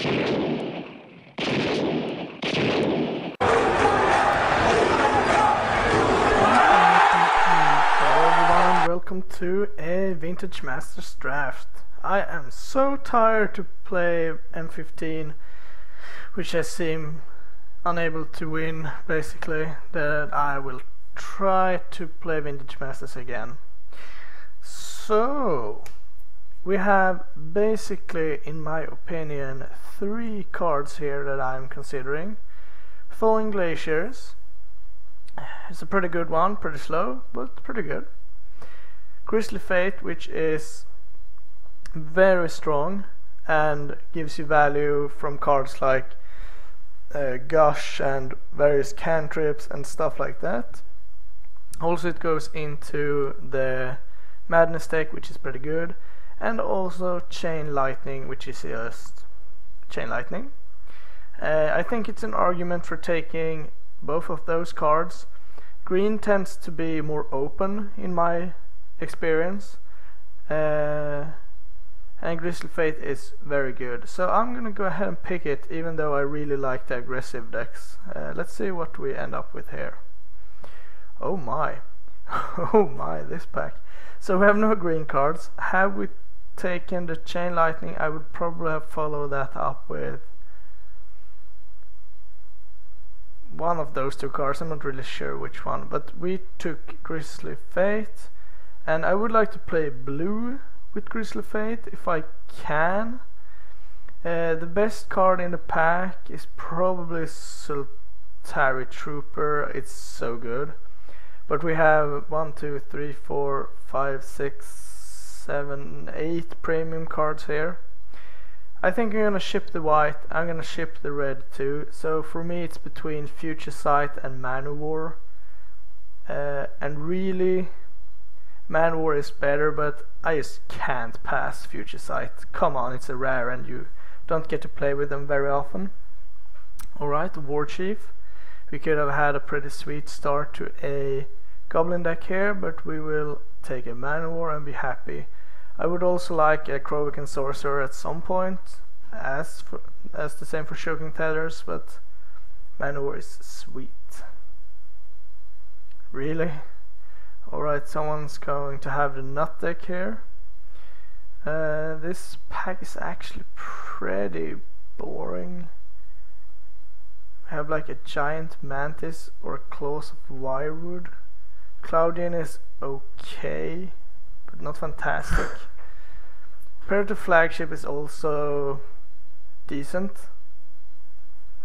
Welcome to a Vintage Masters Draft. I am so tired to play M15, which I seem unable to win, basically, that I will try to play Vintage Masters again. So, we have basically, in my opinion, 3 cards here that I'm considering. Thawing Glaciers. It's a pretty good one, pretty slow, but pretty good. Grisly Fate, which is very strong and gives you value from cards like Gush and various cantrips and stuff like that. Also it goes into the Madness deck, which is pretty good, and also Chain Lightning, which is just Chain Lightning. I think it's an argument for taking both of those cards. Green tends to be more open in my experience, and Grisly Fate is very good, so I'm gonna go ahead and pick it, even though I really like the aggressive decks. Let's see what we end up with here. Oh my oh my, this pack. So we have no green cards. Have we taken the Chain Lightning, I would probably have followed that up with one of those 2 cards. I'm not really sure which one, but we took Grisly Fate. And I would like to play blue with Grisly Fate if I can. The best card in the pack is probably Sultari Trooper. It's so good. But we have 1, 2, 3, 4, 5, 6, 7, 8 premium cards here. I think I'm gonna ship the white. I'm gonna ship the red too. So for me it's between Future Sight and Manowar. And really, Manowar is better, but I just can't pass Future Sight. Come on, it's a rare and you don't get to play with them very often. Alright, War Chief. We could have had a pretty sweet start to a Goblin deck here, but we will take a Manowar and be happy. I would also like a Krovikan Sorcerer at some point, as the same for Choking Tethers, but Manowar is sweet. Really? Alright, someone's going to have the Nut deck here. This pack is actually pretty boring. We have like a Giant Mantis or a Claws of Wirewood. Cloudian is okay, but not fantastic. Predator Flagship is also decent.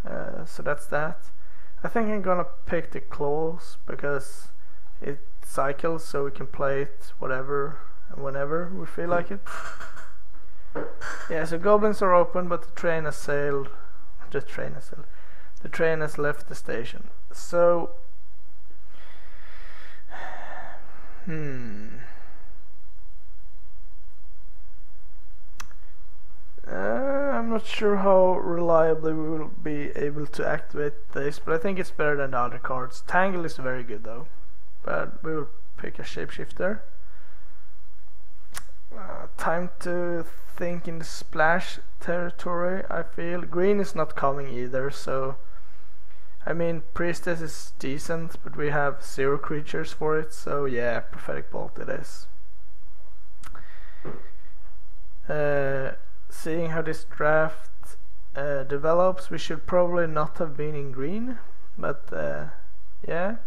So that's that. I think I'm gonna pick the Claws because it cycles, so we can play it whatever and whenever we feel like it. Yeah, so goblins are open, but the train has sailed. The train has left the station. So I'm not sure how reliably we will be able to activate this, but I think it's better than the other cards. Tangle is very good though, but we will pick a shapeshifter. Time to think in the splash territory. I feel green is not coming either, so I mean Priestess is decent, but we have 0 creatures for it, so yeah, Prophetic Bolt it is. Seeing how this draft develops, we should probably not have been in green, but yeah.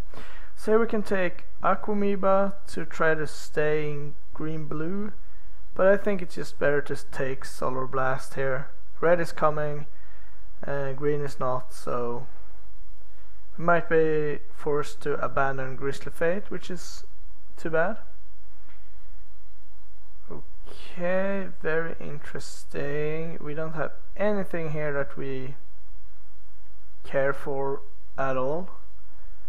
So we can take Aquamoeba to try to stay in green-blue, but I think it's just better to take Solar Blast here. Red is coming, green is not, so we might be forced to abandon Grisly Fate, which is too bad. Okay, very interesting. We don't have anything here that we care for at all.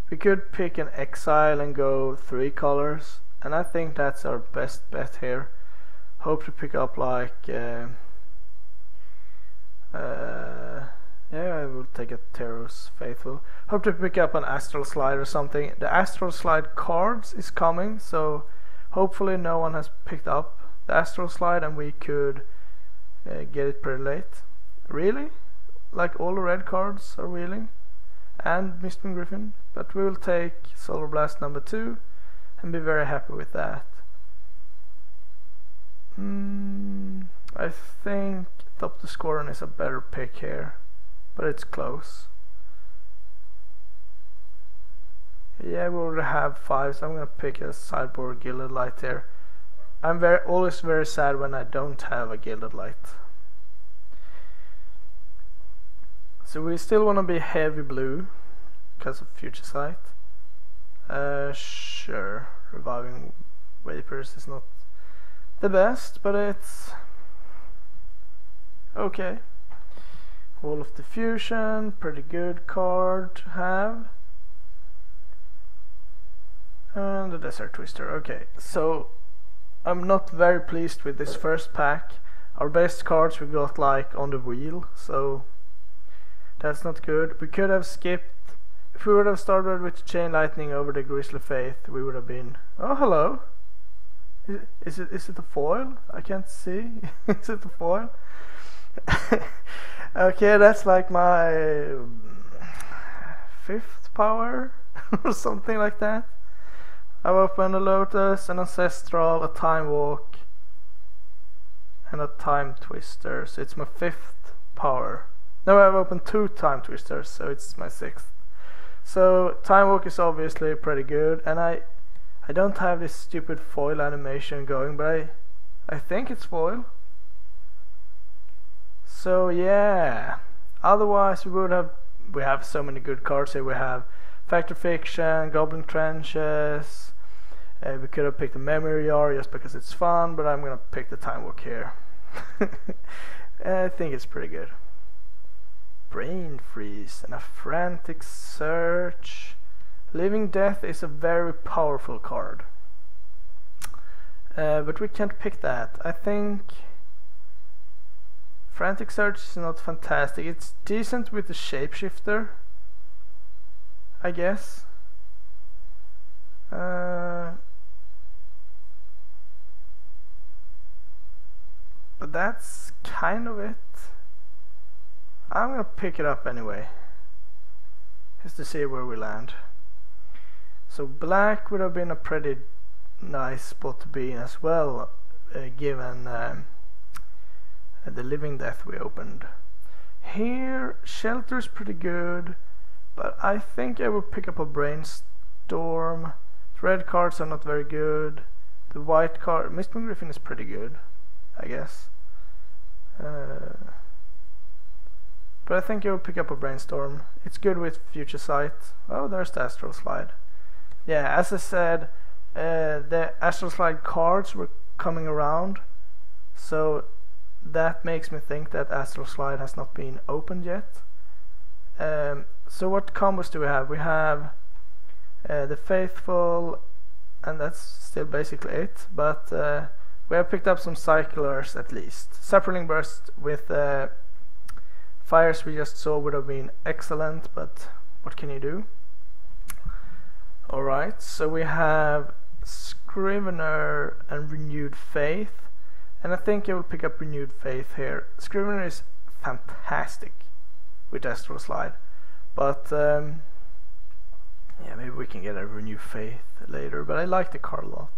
We could pick an Exile and go 3 colors, and I think that's our best bet here. Hope to pick up like yeah, I will take a Teros Faithful. Hope to pick up an Astral Slide or something. The Astral Slide cards is coming, so hopefully no one has picked up the Astral Slide and we could get it pretty late. Really? Like all the red cards are wheeling? And Mistwing Griffin? But we will take Solar Blast number 2 and be very happy with that. I think Top the Scoron is a better pick here, but it's close. Yeah, we already have 5, so I'm gonna pick a sideboard Gilded Light here. I'm always very sad when I don't have a Gilded Light. So we still want to be heavy blue because of Future Sight. Sure, Reviving Vapors is not the best, but it's okay. Wall of Diffusion, pretty good card to have. And the Desert Twister. Okay, so I'm not very pleased with this first pack. Our best cards we got like on the wheel, so that's not good. We could have skipped. If we would have started with Chain Lightning over the Grisly Faith, we would have been. Oh, hello. Is it a foil? I can't see. Is it a foil? Okay, that's like my 5th power or something like that. I've opened a Lotus, an Ancestral, a Time Walk, and a Time Twister, so it's my 5th power. Now I've opened 2 Time Twisters, so it's my 6th. So Time Walk is obviously pretty good, and I don't have this stupid foil animation going, but I think it's foil. So yeah, otherwise we have so many good cards here. We have Fact or Fiction, Goblin Trenches. We could have picked a Memory Yard just because it's fun, but I'm gonna pick the Time Walk here. I think it's pretty good. Brain Freeze and a Frantic Search. Living Death is a very powerful card, but we can't pick that. I think Frantic Search is not fantastic. It's decent with the Shapeshifter, I guess. But that's kind of it. I'm gonna pick it up anyway, just to see where we land. So black would have been a pretty nice spot to be in as well, given the Living Death we opened. Here, Shelter is pretty good, but I think I will pick up a Brainstorm. The red cards are not very good. The white card, Mistwing Griffin, is pretty good, I guess. But I think I will pick up a Brainstorm. It's good with Future Sight. Oh, there's the Astral Slide. Yeah, as I said, the Astral Slide cards were coming around, so that makes me think that Astral Slide has not been opened yet. So what combos do we have? We have the Faithful, and that's still basically it, but we have picked up some cyclers at least. Sapling Burst with Fires we just saw would have been excellent, but what can you do? Alright, so we have Scrivener and Renewed Faith, and I think I will pick up Renewed Faith here. Scrivener is fantastic with Astral Slide, but yeah, maybe we can get a Renewed Faith later, but I like the card a lot.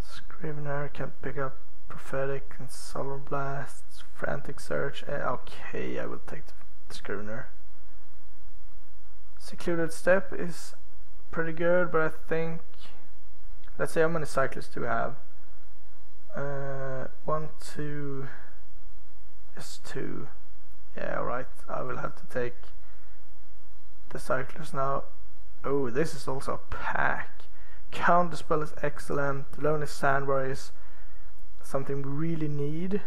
Scrivener can pick up Prophetic and Solar Blast, Frantic Search. Okay, I will take the Scrivener. Secluded Step is pretty good, but I think, let's see, how many cyclists do we have? 1, 2, just 2. Yeah, alright, I will have to take the cyclists now. Oh, this is also a pack. Counterspell is excellent. Lonely Sandbar is something we really need,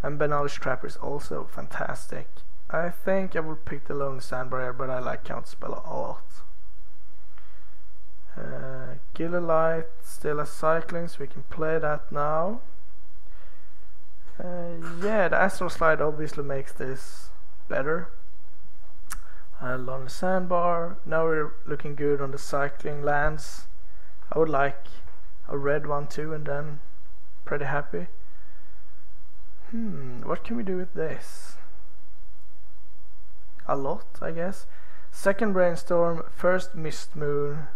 and Banalish Trapper is also fantastic. I think I will pick the Lonely Sandbar, but I like Counterspell a lot. Gilded Light still has cycling, so we can play that now. Yeah, the Astral Slide obviously makes this better. Lonely Sandbar. Now we're looking good on the cycling lands. I would like a red one too, and then pretty happy. What can we do with this? A lot, I guess. Second Brainstorm, first Mist Moon.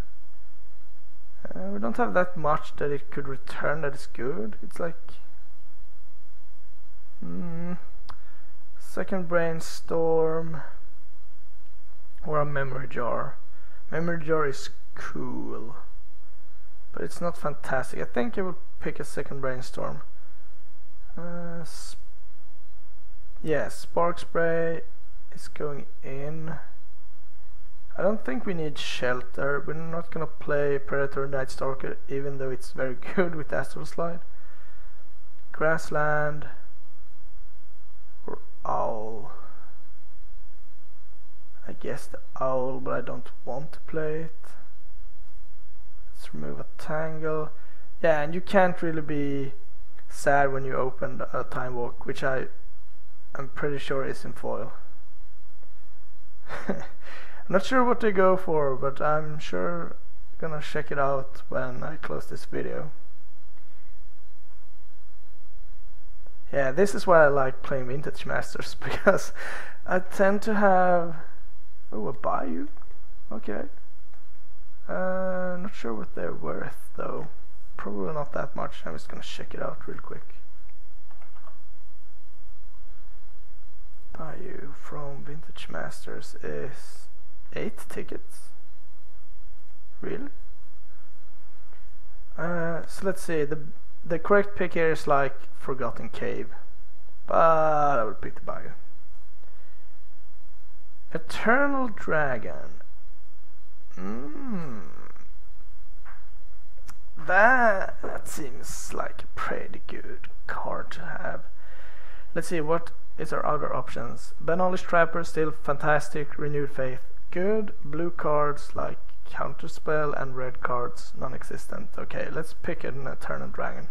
We don't have that much that it could return that is good. It's like second Brainstorm or a Memory Jar. Memory Jar is cool, but it's not fantastic. I think I would pick a second Brainstorm. Yeah, Spark Spray is going in. I don't think we need Shelter. We're not gonna play Predator Night Stalker, even though it's very good with Astral Slide. Grassland or Owl. I guess the Owl, but I don't want to play it. Let's remove a Tangle. Yeah, and you can't really be sad when you open a Time Walk, which I'm pretty sure is in foil. I'm not sure what they go for, but I'm sure gonna check it out when I close this video. Yeah, this is why I like playing Vintage Masters, because I tend to have... Oh, a Bayou? Okay. Not sure what they're worth though. Probably not that much. I'm just gonna check it out real quick. Bayou from Vintage Masters is 8 tickets. Really? So let's see. The correct pick here is like Forgotten Cave, but I would pick the Bayou. Eternal Dragon. That seems like a pretty good card to have. Let's see, what is our other options? Knowledge Trapper, still fantastic. Renewed Faith, good. Blue cards like Counterspell, and red cards non-existent. Okay, let's pick an Eternal Dragon.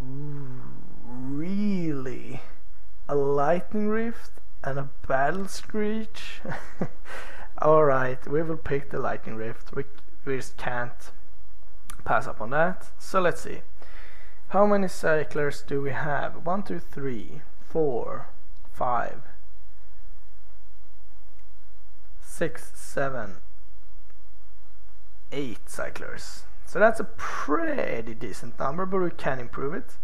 Ooh, really? A Lightning Rift and a Battle Screech? Alright, we will pick the Lightning Rift. We just can't pass up on that. So let's see. How many cyclers do we have? 1, 2, 3, 4, 5, 6, 7, 8 cyclers. So that's a pretty decent number, but we can improve it.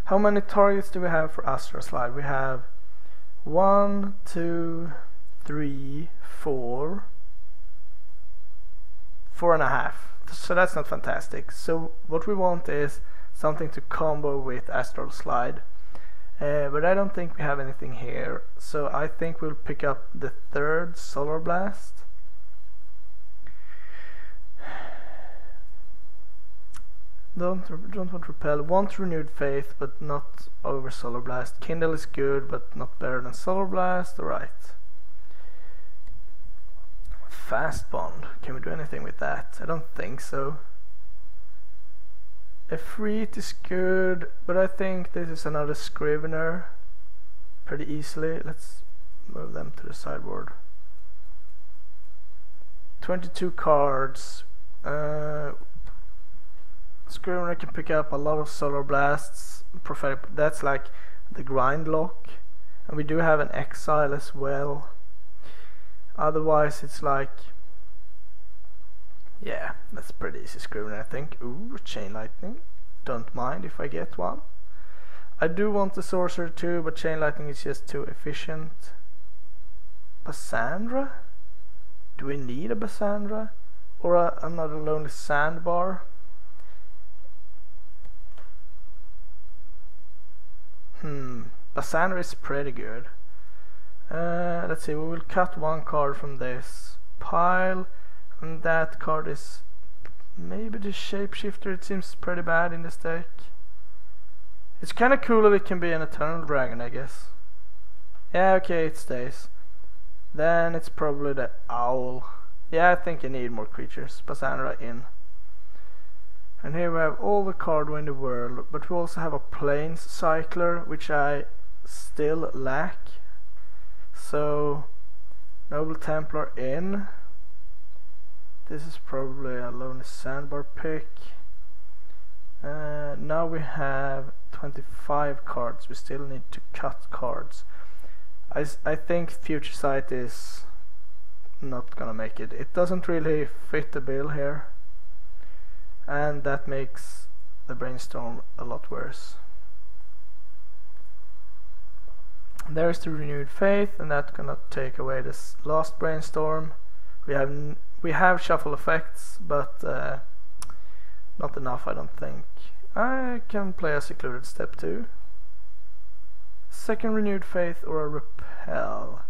How many targets do we have for Astral Slide? We have 1, 2, 3, 4, 4.5. So that's not fantastic. So what we want is something to combo with Astral Slide. But I don't think we have anything here. So I think we'll pick up the third Solar Blast. Don't want Repel. Want Renewed Faith, but not over Solar Blast. Kindle is good, but not better than Solar Blast. Alright. Fast Bond. Can we do anything with that? I don't think so. Efreet is good, but I think this is another Scrivener pretty easily. Let's move them to the sideboard. 22 cards. Scrivener can pick up a lot of Solar Blasts. Prophetic, that's like the grind lock, and we do have an Exile as well. Otherwise it's like, yeah, that's pretty easy Scrivener, I think. Ooh, Chain Lightning. Don't mind if I get one. I do want the Sorcerer too, but Chain Lightning is just too efficient. Bassandra? Do we need a Bassandra? Or another Lonely Sandbar? Bassandra is pretty good. Let's see, we will cut one card from this pile, and that card is maybe the Shapeshifter. It seems pretty bad in this deck. It's kind of cool that it can be an Eternal Dragon, I guess. Yeah, okay, it stays. Then it's probably the Owl. Yeah, I think I need more creatures. Bassandra in. And here we have all the cardware in the world, but we also have a Plains Cycler, which I still lack. So, Noble Templar in. This is probably a Lonely Sandbar pick. now we have 25 cards. We still need to cut cards. I think Future Sight is not gonna make it. It doesn't really fit the bill here, and that makes the brainstorm a lot worse. There's the Renewed Faith, and that's gonna take away this last brainstorm. We have shuffle effects, but not enough, I don't think. I can play a Secluded Step 2. Second Renewed Faith or a Repel.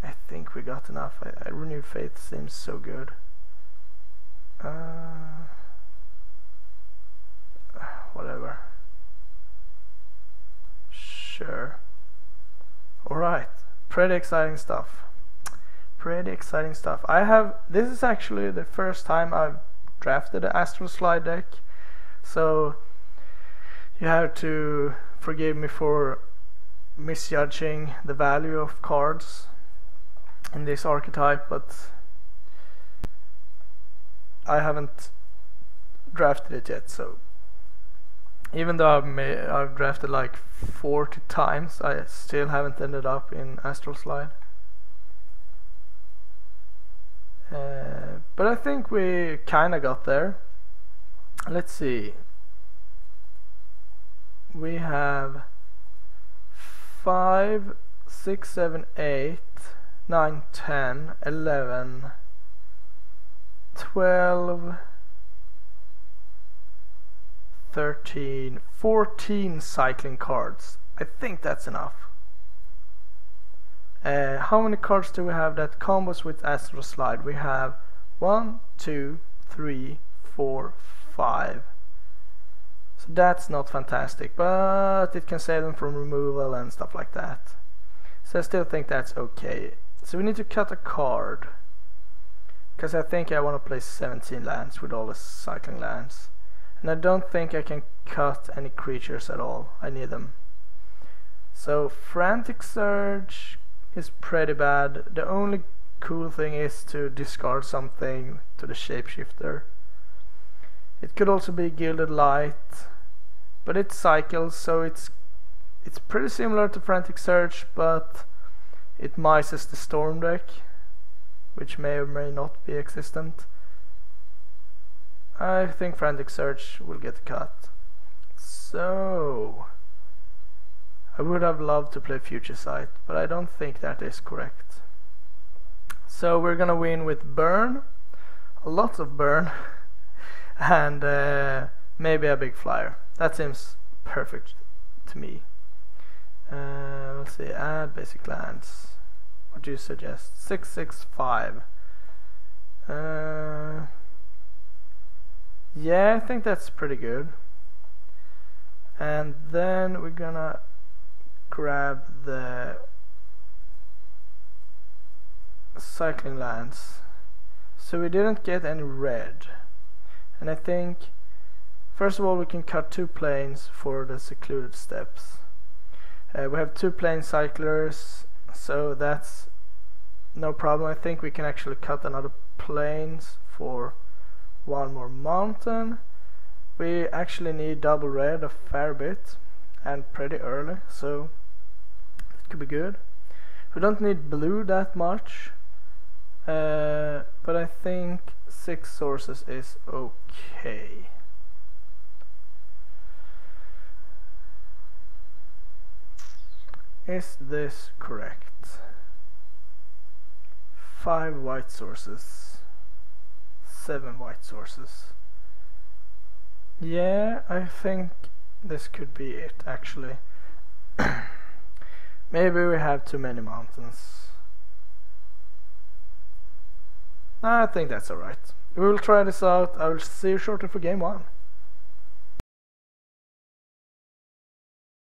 I think we got enough. Renewed Faith seems so good. Whatever. Sure. Alright. Pretty exciting stuff. Pretty exciting stuff. This is actually the first time I've drafted the Astral Slide deck, so you have to forgive me for misjudging the value of cards in this archetype, but I haven't drafted it yet, so even though I've drafted like 40 times, I still haven't ended up in Astral Slide. But I think we kinda got there. Let's see. We have 5, 6, 7, 8, 9, 10, 11, 12, 13, 14 cycling cards. I think that's enough. How many cards do we have that combos with Astral Slide? We have 1, 2, 3, 4, 5. So that's not fantastic, but it can save them from removal and stuff like that. So I still think that's okay. So we need to cut a card, because I think I want to play 17 lands with all the cycling lands. And I don't think I can cut any creatures at all. I need them. So Frantic Surge is pretty bad. The only cool thing is to discard something to the Shapeshifter. It could also be Gilded Light, but it cycles, so it's pretty similar to Frantic Surge, but it mices the Storm deck, which may or may not be existent. I think Frantic Surge will get cut. So I would have loved to play Future Sight, but I don't think that is correct. So we're gonna win with Burn, lots of Burn, and maybe a big flyer. That seems perfect to me. Let's see, add basic lands. What do you suggest? 6, 6, 5. Yeah, I think that's pretty good. And then we're gonna grab the cycling lands. So we didn't get any red, and I think first of all we can cut 2 planes for the Secluded Steps. We have 2 plane cyclers, so that's no problem. I think we can actually cut another planes for 1 more mountain. We actually need double red a fair bit and pretty early, so it could be good. We don't need blue that much, but I think 6 sources is okay. Is this correct? 5 white sources, 7 white sources. Yeah, I think this could be it actually. Maybe we have too many mountains. I think that's alright. We will try this out. I will see you shortly for game 1.